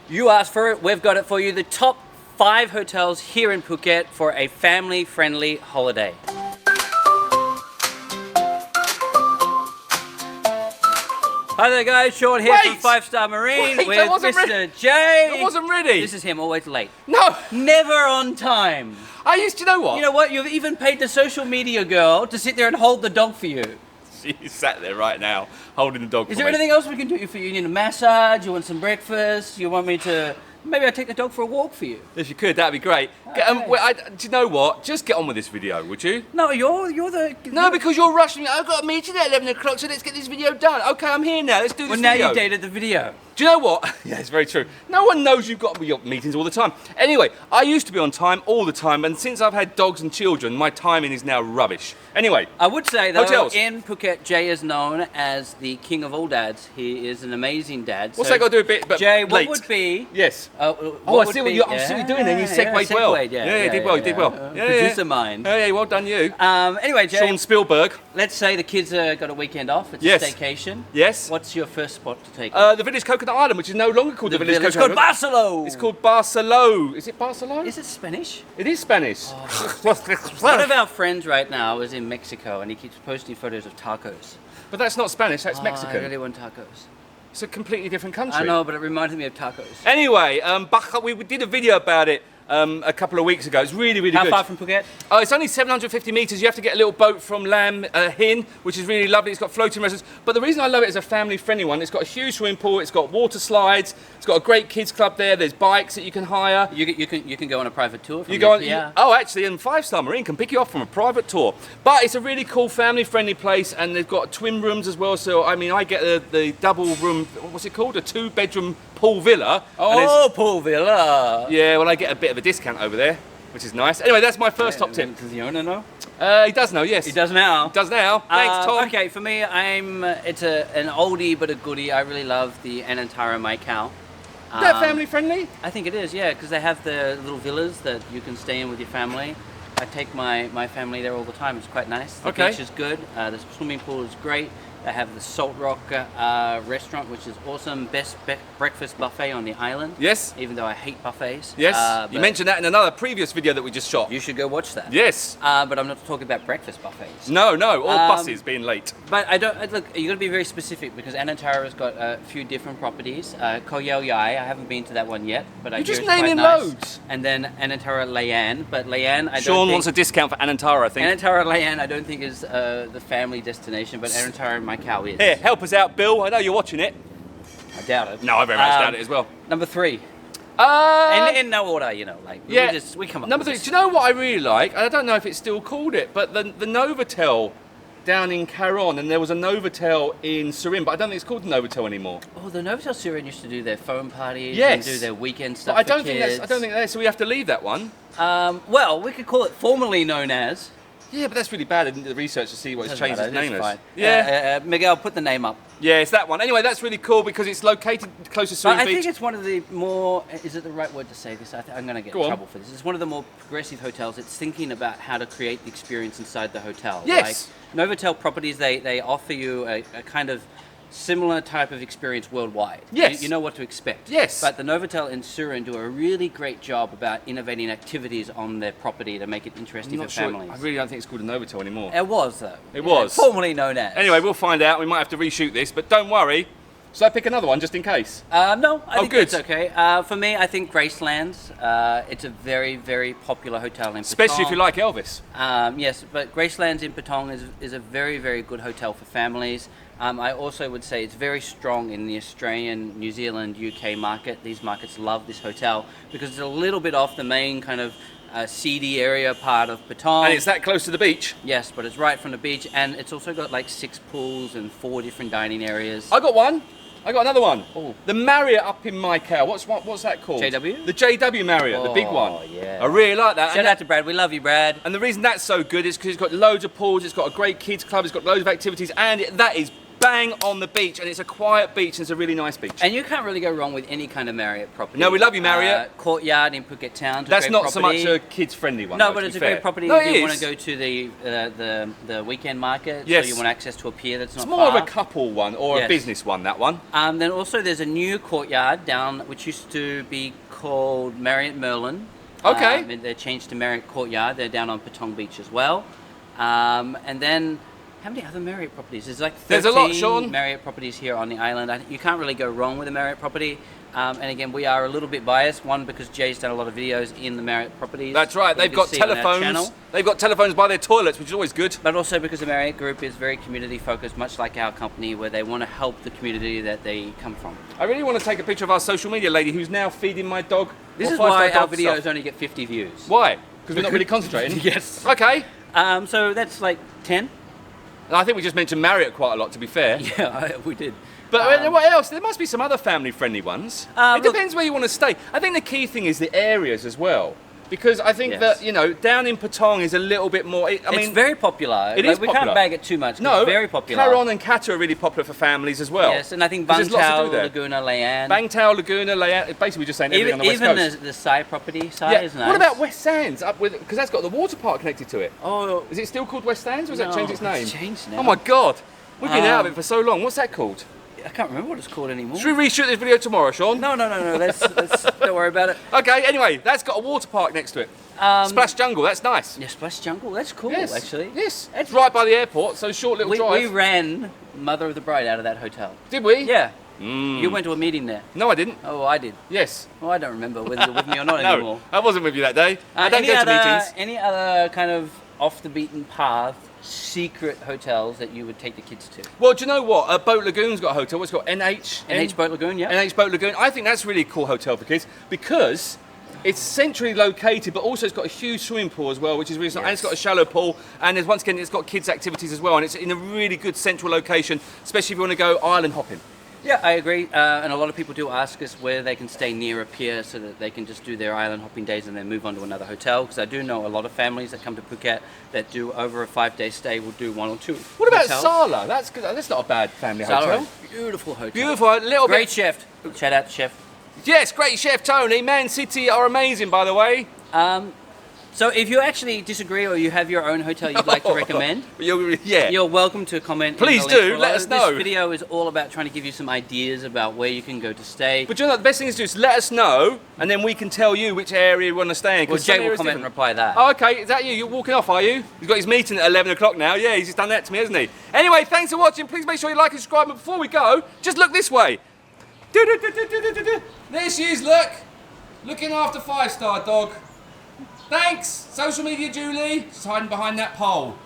You asked for it, we've got it for you. The top 5 hotels here in Phuket for a family-friendly holiday. Hi there guys, Sean here from 5 Star Marine with Mr. J. I wasn't ready. This is him, always late. No. Never on time. I used to know what? You know what, you've even paid the social media girl to sit there and hold the dog for you. She's sat there right now, holding the dog Is for there me. anything else we can do for you? You need a massage, you want some breakfast, you want me to... Maybe I'll take the dog for a walk for you. If you could, that'd be great. Okay. Do you know what? Just get on with this video, would you? No, you're the... No, because you're rushing me. I've got a meeting at 11 o'clock, so let's get this video done. Okay, I'm here now. Let's do this Well, now video. you dated the video. Do you know what? Yeah, it's very true. No one knows you've got your meetings all the time. Anyway, I used to be on time all the time, and since I've had dogs and children, my timing is now rubbish. Anyway. I would say, though, hotels. in Phuket, Jay is known as the king of all dads. He is an amazing dad. What's that got to do with it? But Jay, late. what would be... Yes. I see what you're doing there. You segued well. Yeah, you did well. You did well. Producer mind. Yeah, well done you. Anyway, Jay. Sean Spielberg. Let's say the kids got a weekend off. It's Yes. a staycation. Yes. What's your first spot to take? The Village Coconut Island, which is no longer called the Village It's Coconut called Barcelo. It's called Barcelo. Is it Barcelo? Is it Spanish? It is Spanish. One of our friends right now is in Mexico and he keeps posting photos of tacos. But that's not Spanish, that's I Mexican. really want tacos. It's a completely different country. I know, but it reminded me of tacos. Anyway, we did a video about it a couple of weeks ago. It's really, really How good. far from Phuket? Oh, it's only 750 metres. You have to get a little boat from Lam Hin, which is really lovely. It's got floating restaurants. But the reason I love it as a family-friendly one, it's got a huge swimming pool, it's got water slides, it's got a great kids club there, there's bikes that you can hire. You can go on a private tour from You go on, yeah. Actually, and 5 Star Marine can pick you up from a private tour. But it's a really cool family-friendly place, and they've got twin rooms as well. So I mean, I get the double room. What's it called? A 2-bedroom pool villa. Oh, pool villa. Yeah, well, I get a bit of a discount over there, which is nice. Anyway, that's my first top tip. Does the owner know? He does know, yes. He does now. Does now. Thanks, Tom. Okay, for me, it's an oldie but a goodie. I really love the Anantara Mai Khao. Is that family-friendly? I think it is, yeah, because they have the little villas that you can stay in with your family. I take my family there all the time. It's quite nice. The beach is good. The swimming pool is great. They have the Salt Rock restaurant, which is awesome. Best breakfast buffet on the island. Yes. Even though I hate buffets. Yes. You mentioned that in another previous video that we just shot. You should go watch that. Yes. But I'm not talking about breakfast buffets. No, all buses being late. But look, you got to be very specific because Anantara's got a few different properties. Koh Yao Yai, I haven't been to that one yet, but I hear just it's quite naming nice. loads. And then Anantara Layan, but Layan, Sean wants a discount for Anantara, I think. Anantara Layan, I don't think is the family destination, but Anantara Mai Khao is. Here, help us out, Bill. I know you're watching it. I doubt it. No, I very much doubt it as well. Number 3. In no order, we come up. Number 3. with Do you know what I really like? I don't know if it's still called it, but the Novotel down in Caron, and there was a Novotel in Surin, but I don't think it's called the Novotel anymore. Oh, the Novotel Surin used to do their phone parties Yes. and do their weekend stuff. But I don't for think kids. that's. So we have to leave that one. Well, we could call it formerly known as. Yeah, but that's really bad. I didn't do the research to see what it's changed its name as. Fine. Yeah. Miguel, put the name up. Yeah, it's that one. Anyway, that's really cool because it's located close to Surin I Beach. think it's one of the more, is it the right word to say this? I'm going to get in trouble for this. It's one of the more progressive hotels. It's thinking about how to create the experience inside the hotel. Yes. Like Novotel properties, they offer you a kind of similar type of experience worldwide. Yes. You know what to expect. Yes. But the Novotel in Surin do a really great job about innovating activities on their property to make it interesting for families. I really don't think it's called a Novotel anymore. It was, though. It was. Formerly known as. Anyway, we'll find out. We might have to reshoot this, but don't worry. Shall I pick another one just in case? No, I think good. it's okay. For me, I think Graceland. It's a very, very popular hotel in Patong. Especially if you like Elvis. Yes, but Graceland in Patong is a very, very good hotel for families. I also would say it's very strong in the Australian, New Zealand, UK market. These markets love this hotel because it's a little bit off the main kind of seedy area part of Patong. And it's that close to the beach? Yes, but it's right from the beach, and it's also got like 6 pools and 4 different dining areas. I got one. I got another one. Oh. The Marriott up in Mai Khao. What's that called? JW? The JW Marriott, the big one. Oh, yeah. I really like that. Shout out to Brad. We love you, Brad. And the reason that's so good is because it's got loads of pools, it's got a great kids club, it's got loads of activities, and that is bang on the beach, and it's a quiet beach, and it's a really nice beach. And you can't really go wrong with any kind of Marriott property. No, we love you, Marriott. Courtyard in Phuket Town. That's not so much a kids-friendly one. No, though, but to it's be a fair. great property No, if it you want is. to go to the weekend market. Yes. So you want access to a pier that's not It's more far. of a couple one or a Yes. business one, that one. Then also there's a new courtyard down, which used to be called Marriott Merlin. Okay. And they changed to Marriott Courtyard. They're down on Patong Beach as well. And then, how many other Marriott properties? There's like 13 There's a lot, Sean. Marriott properties here on the island. You can't really go wrong with a Marriott property. And again, we are a little bit biased. One, because Jay's done a lot of videos in the Marriott properties. That's right. that you They've can got see on our telephones. channel. They've got telephones by their toilets, which is always good. But also because the Marriott Group is very community focused, much like our company, where they want to help the community that they come from. I really want to take a picture of our social media lady who's now feeding my dog. This or is why five-star our dog videos stuff. only get 50 views. Why? Because we're not really concentrating. Yes. Okay. So that's like 10. I think we just mentioned Marriott quite a lot, to be fair. Yeah, we did. But what else? There must be some other family-friendly ones. It look- depends where you want to stay. I think the key thing is the areas as well. Because I think Yes. that, you know, down in Patong is a little bit more... It's very popular. It is We popular. can't bag it too much. 'cause No, it's very popular. Caron and Kata are really popular for families as well. Yes, and I think 'Cause there's lots to Bangtao, do there. Laguna, Layan. Bangtao, Laguna, Layout, basically we're just saying everything Even, on the West Coast. the Sai property, Sai Yeah. is nice. What about West Sands? Up with because that's got the water park connected to it. Oh, Is it still called West Sands, or has that no, changed its name? it's changed now. Oh my God, we've been out of Um, it for so long. What's that called? I can't remember what it's called anymore. Should we reshoot this video tomorrow, Sean? No. Let's don't worry about it. Okay. Anyway, that's got a water park next to it. Splash Jungle. That's nice. Yeah, Splash Jungle. That's cool, Yes. actually. Yes. It's right by the airport, so short little We drive. ran Mother of the Bride out of that hotel. Did we? Yeah. Mm. You went to a meeting there. No, I didn't. Oh, I did. Yes. Oh, I don't remember whether you're with me or not No, anymore. I wasn't with you that day. I don't go to meetings. Any other kind of off the beaten path secret hotels that you would take the kids to? Well, do you know what? Boat Lagoon's got a hotel. What's it called? NH Boat Lagoon, yeah. NH Boat Lagoon. I think that's a really cool hotel for kids because it's centrally located, but also it's got a huge swimming pool as well, which is really nice. And it's got a shallow pool, and there's, once again, it's got kids' activities as well, and it's in a really good central location, especially if you want to go island hopping. Yeah, I agree. And a lot of people do ask us where they can stay near a pier so that they can just do their island hopping days and then move on to another hotel. Because I do know a lot of families that come to Phuket that do over a 5-day stay will do 1 or 2. What about hotels. Sala? That's good. That's not a bad family Sala, hotel. beautiful hotel. Beautiful, a little Great bit. chef. Shout out to chef. Yes, great chef Tony. Man City are amazing, by the way. So if you actually disagree or you have your own hotel you'd like to recommend, Yeah. you're welcome to comment. Please in the link do, below. let us know. This video is all about trying to give you some ideas about where you can go to stay. But you know what, the best thing is to do is let us know, and then we can tell you which area you want to stay in. Well, 'cause some Jay will areas comment and different. reply that. Oh, okay, is that you? You're walking off, are you? He's got his meeting at 11 o'clock now. Yeah, he's just done that to me, hasn't he? Anyway, thanks for watching. Please make sure you like and subscribe. But before we go, just look this way. There she is, look. Looking after 5-star dog. Thanks. Social media Julie. She's hiding behind that pole.